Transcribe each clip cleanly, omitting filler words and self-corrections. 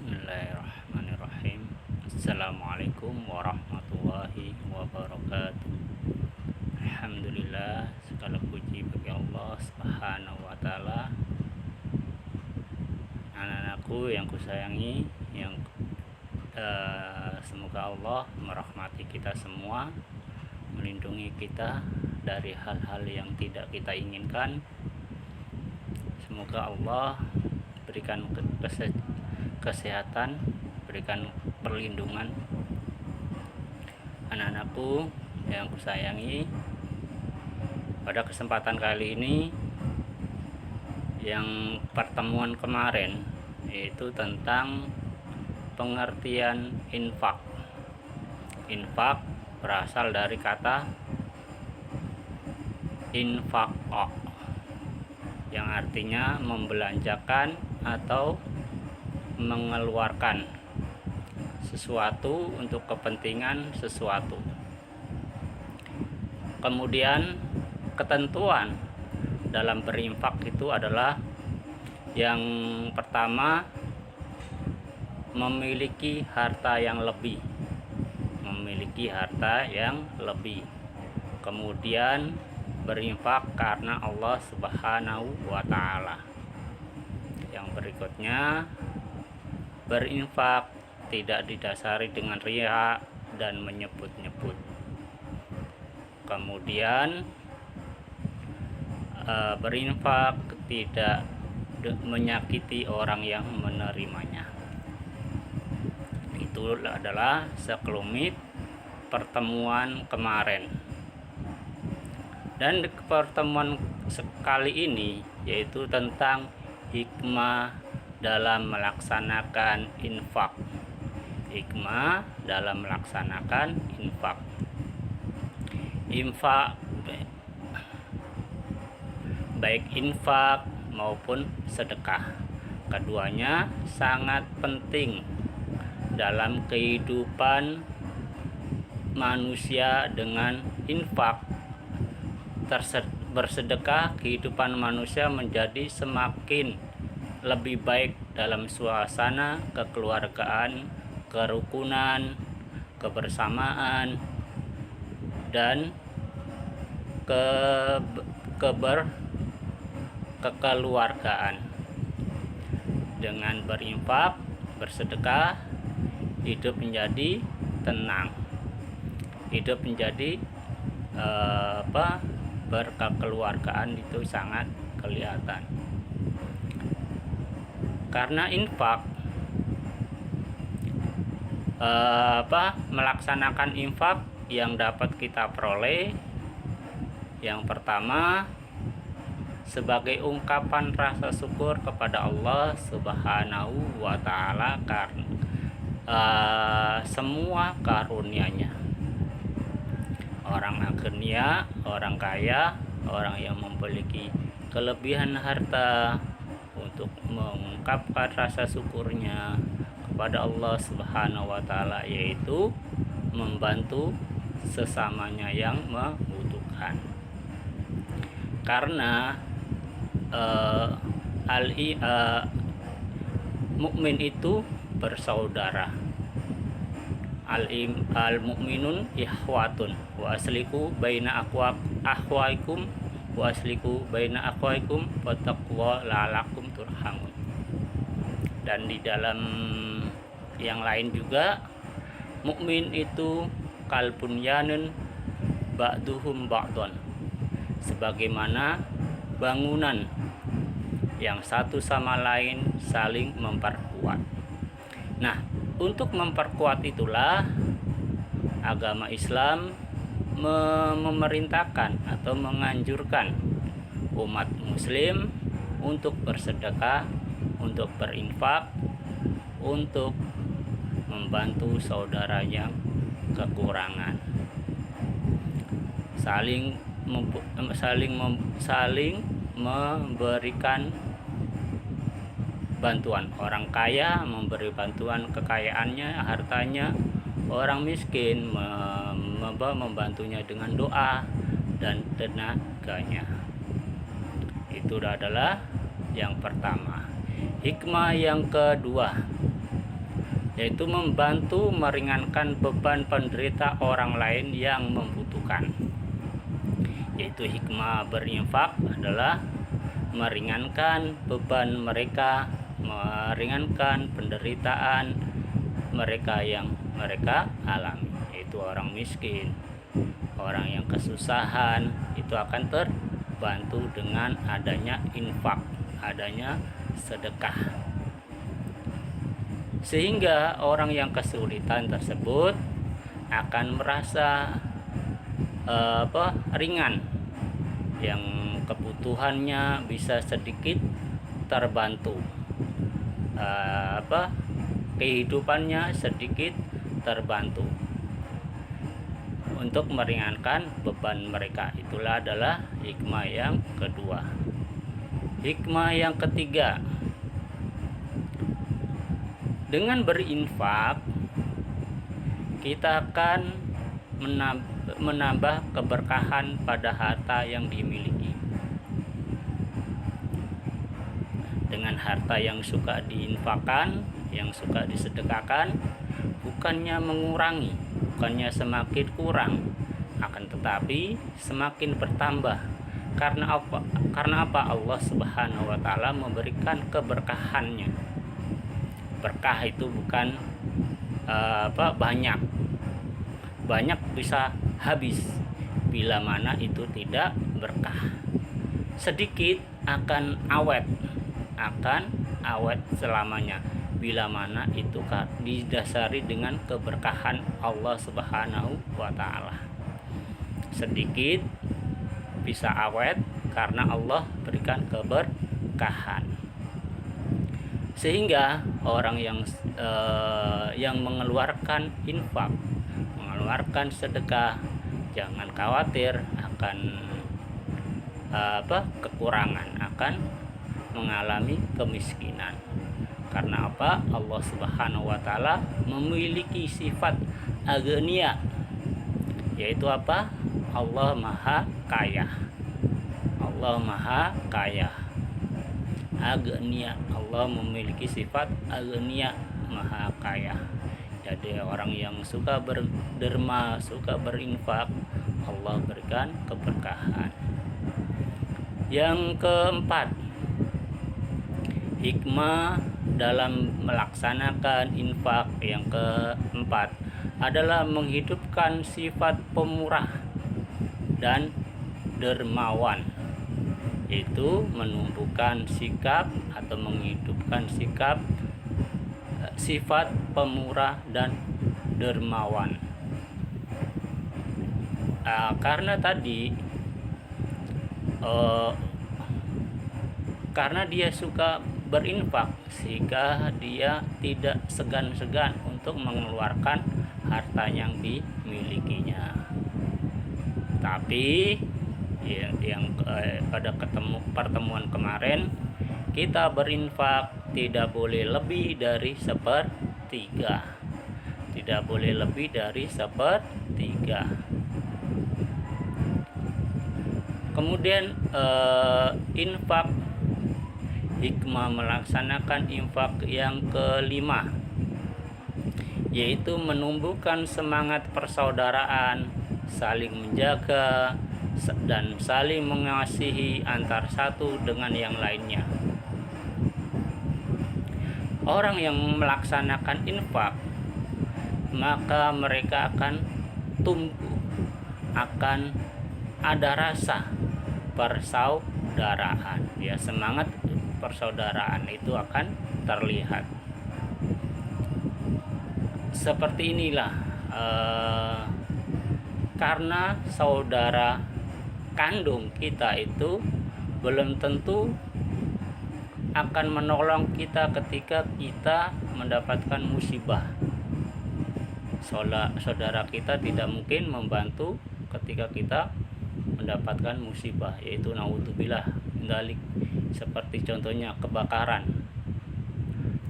Bismillahirrahmanirrahim. Assalamualaikum warahmatullahi wabarakatuh. Alhamdulillah, segala puji bagi Allah Subhanahu wa taala. Anak-anakku yang kusayangi, semoga Allah merahmati kita semua, melindungi kita dari hal-hal yang tidak kita inginkan. Semoga Allah berikan kesehatan, berikan perlindungan. Anak-anakku yang kusayangi, pada kesempatan kali ini, yang pertemuan kemarin yaitu tentang pengertian infak. Infak berasal dari kata infaqo, yang artinya membelanjakan atau mengeluarkan sesuatu untuk kepentingan sesuatu. Kemudian ketentuan dalam berinfak itu adalah yang pertama, memiliki harta yang lebih. Kemudian berinfak karena Allah Subhanahu wa taala. Yang berikutnya, berinfak tidak didasari dengan riya dan menyebut-nyebut. Kemudian berinfak tidak menyakiti orang yang menerimanya. Itu adalah sekelumit pertemuan kemarin. Dan di pertemuan sekali ini yaitu tentang hikmah dalam melaksanakan infak. Hikmah dalam melaksanakan infak. Infak, baik infak maupun sedekah, keduanya sangat penting dalam kehidupan manusia. Dengan infak bersedekah, kehidupan manusia menjadi semakin lebih baik dalam suasana kekeluargaan, kerukunan, kebersamaan, dan kekeluargaan. Dengan berinfak, bersedekah, hidup menjadi tenang, hidup menjadi berkekeluargaan itu sangat kelihatan. Karena infak, melaksanakan infak yang dapat kita peroleh, yang pertama, sebagai ungkapan rasa syukur kepada Allah Subhanahu wa taala karena semua karunia-Nya. Orang aghnia, orang kaya, orang yang memiliki kelebihan harta, untuk mengungkapkan rasa syukurnya kepada Allah Subhanahu wa taala, yaitu membantu sesamanya yang membutuhkan. Karena mukmin itu bersaudara. Al-mu'minun ikhwatun wa asliku baina akhwaikum wa asliku baina akhwaikum wattaqwa la'allakum turhamun. Dan di dalam yang lain juga, mukmin itu kalbunyanun ba'duhum ba'dun, sebagaimana bangunan yang satu sama lain saling memperkuat. Nah, untuk memperkuat itulah agama Islam memerintahkan atau menganjurkan umat muslim untuk bersedekah, untuk berinfak, untuk membantu saudara yang kekurangan, saling memberikan bantuan. Orang kaya memberi bantuan kekayaannya, hartanya. Orang miskin membantunya dengan doa dan tenaganya. Itu adalah yang pertama. Hikmah yang kedua, yaitu membantu meringankan beban penderita orang lain yang membutuhkan. Yaitu hikmah berinfak adalah meringankan beban mereka, meringankan penderitaan mereka yang mereka alami, yaitu orang miskin, orang yang kesusahan, itu akan terbantu dengan adanya infak, adanya sedekah. Sehingga orang yang kesulitan tersebut akan merasa ringan, yang kebutuhannya bisa sedikit terbantu, kehidupannya sedikit terbantu untuk meringankan beban mereka. Itulah adalah hikmah yang kedua. Hikmah yang ketiga, dengan berinfak kita akan menambah keberkahan pada harta yang dimiliki. Dengan harta yang suka diinfakkan, yang suka disedekahkan, bukannya mengurangi, bukannya semakin kurang, akan tetapi semakin bertambah. Karena apa? Allah Subhanahu wa taala memberikan keberkahannya. Berkah itu bukan banyak bisa habis, bila mana itu tidak berkah. Sedikit akan awet selamanya, bila mana itu didasari dengan keberkahan Allah Subhanahu wa taala. Sedikit bisa awet karena Allah berikan keberkahan. Sehingga orang yang mengeluarkan infak, mengeluarkan sedekah, jangan khawatir akan kekurangan, akan mengalami kemiskinan. Karena apa? Allah Subhanahu wa taala memiliki sifat agnia, yaitu apa? Allah Maha Kaya. Allah Maha Kaya. Agnia, Allah memiliki sifat agnia, Maha Kaya. Jadi orang yang suka berderma, suka berinfak, Allah berikan keberkahan. Yang keempat, hikmah dalam melaksanakan infak yang keempat adalah menghidupkan sifat pemurah dan dermawan, itu menumbuhkan sikap atau menghidupkan sifat pemurah dan dermawan. Karena tadi karena dia suka berinfak, sehingga dia tidak segan-segan untuk mengeluarkan harta yang dimilikinya. Tapi yang pada pertemuan kemarin, kita berinfak tidak boleh lebih dari sepertiga, tidak boleh lebih dari sepertiga. Kemudian infak, hikmah melaksanakan infak yang kelima, yaitu menumbuhkan semangat persaudaraan, saling menjaga dan saling mengasihi antar satu dengan yang lainnya. Orang yang melaksanakan infak, maka mereka akan tumbuh, akan ada rasa persaudaraan, ya, semangat persaudaraan itu akan terlihat. Seperti inilah, karena saudara kandung kita itu belum tentu akan menolong kita ketika kita mendapatkan musibah. Saudara kita tidak mungkin membantu ketika kita mendapatkan musibah, yaitu naudzubillah dzalik, seperti contohnya kebakaran.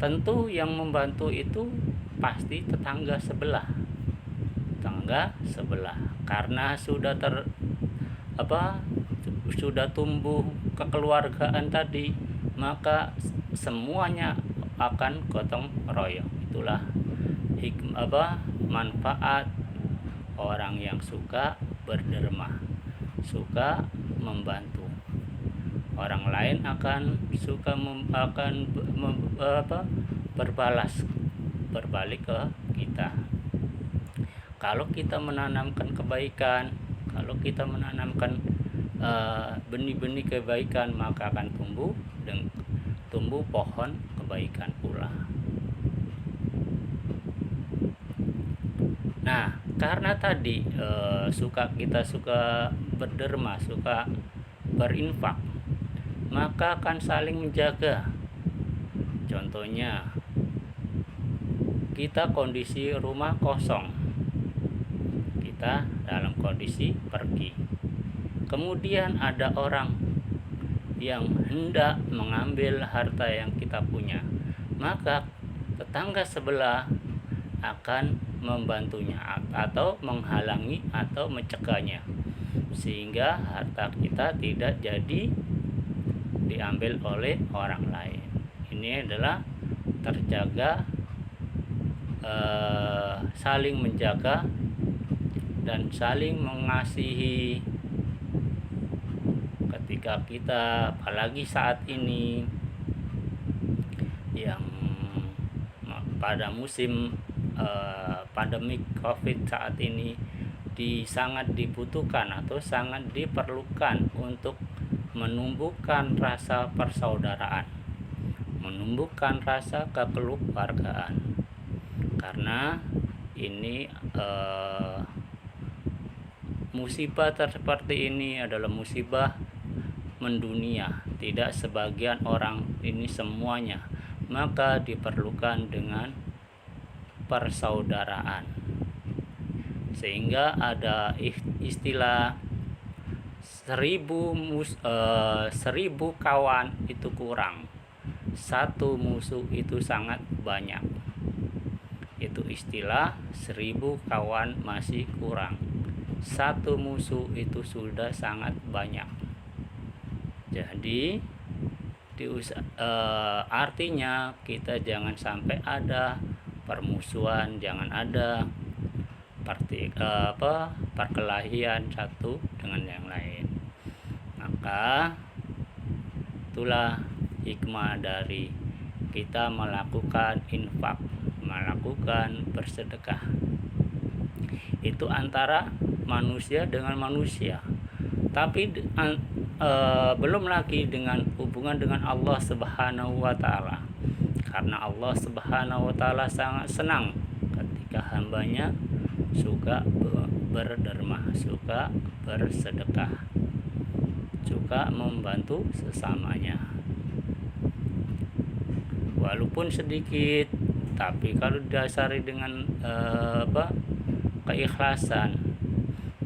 Tentu yang membantu itu pasti tetangga sebelah, karena sudah sudah tumbuh kekeluargaan tadi, maka semuanya akan gotong royong. Itulah manfaat orang yang suka berderma, suka membantu orang lain, akan suka berbalas, berbalik ke kita. Kalau kita menanamkan kebaikan, kalau kita menanamkan benih-benih kebaikan, maka akan tumbuh pohon kebaikan pula. Nah, karena tadi kita suka berderma, suka berinfak, maka akan saling menjaga. Contohnya, kita kondisi rumah kosong, kita dalam kondisi pergi, kemudian ada orang yang hendak mengambil harta yang kita punya, maka tetangga sebelah akan membantunya atau menghalangi atau mencegahnya, sehingga harta kita tidak jadi diambil oleh orang lain. Ini adalah terjaga, saling menjaga dan saling mengasihi. Ketika kita, apalagi saat ini yang pada musim pandemi COVID saat ini, sangat dibutuhkan atau sangat diperlukan untuk menumbuhkan rasa persaudaraan, menumbuhkan rasa kekeluargaan. Karena ini musibah seperti ini adalah musibah mendunia, tidak sebagian orang, ini semuanya. Maka diperlukan dengan persaudaraan, sehingga ada istilah 1000 kawan itu kurang, 1 musuh itu sangat banyak. Itu istilah 1000 kawan masih kurang, 1 musuh itu sudah sangat banyak. Jadi artinya kita jangan sampai ada permusuhan, jangan ada perkelahian satu dengan yang lain. Maka itulah hikmah dari kita melakukan infak, melakukan bersedekah. Itu antara manusia dengan manusia, tapi belum lagi dengan hubungan dengan Allah Subhanahu wa Ta'ala. Karena Allah Subhanahu wa Ta'ala sangat senang ketika hambanya suka berderma, suka bersedekah, suka membantu sesamanya, walaupun sedikit, tapi kalau didasari dengan keikhlasan,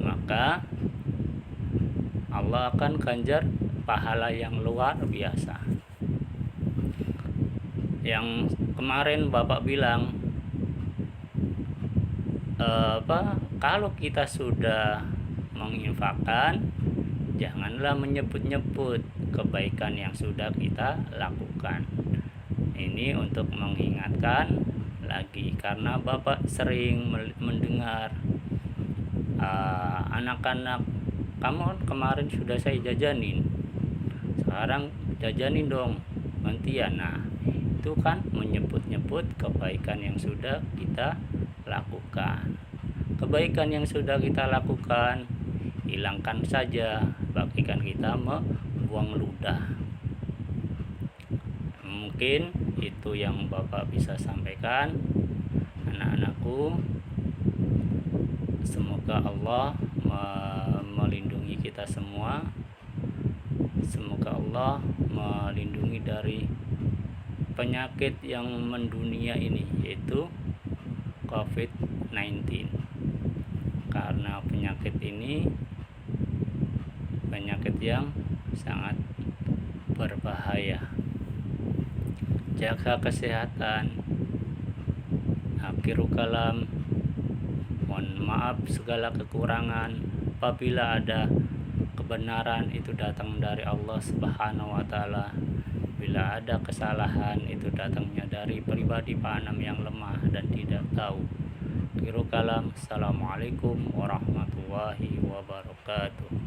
maka Allah akan ganjar pahala yang luar biasa. Yang kemarin Bapak bilang, kalau kita sudah menginfakkan, janganlah menyebut-nyebut kebaikan yang sudah kita lakukan. Ini untuk mengingatkan lagi, karena Bapak sering mendengar anak-anak, kamu kemarin sudah saya jajanin, sekarang jajanin dong gantian. Nah, itu kan menyebut-nyebut kebaikan yang sudah kita lakukan. Kebaikan yang sudah kita lakukan, hilangkan saja, bagikan kita membuang ludah. Mungkin itu yang Bapak bisa sampaikan. Anak-anakku, semoga Allah melindungi kita semua. Semoga Allah melindungi dari penyakit yang mendunia ini, yaitu COVID-19. Karena penyakit ini penyakit yang sangat berbahaya. Jaga kesehatan. Akhirul kalam, mohon maaf segala kekurangan. Apabila ada kebenaran, itu datang dari Allah Subhanahu wa Ta'ala. apabila ada kesalahan itu datangnya dari pribadi Pak Anam yang lemah dan tidak tahu. Akhirul kalam, assalamualaikum warahmatullahi wabarakatuh.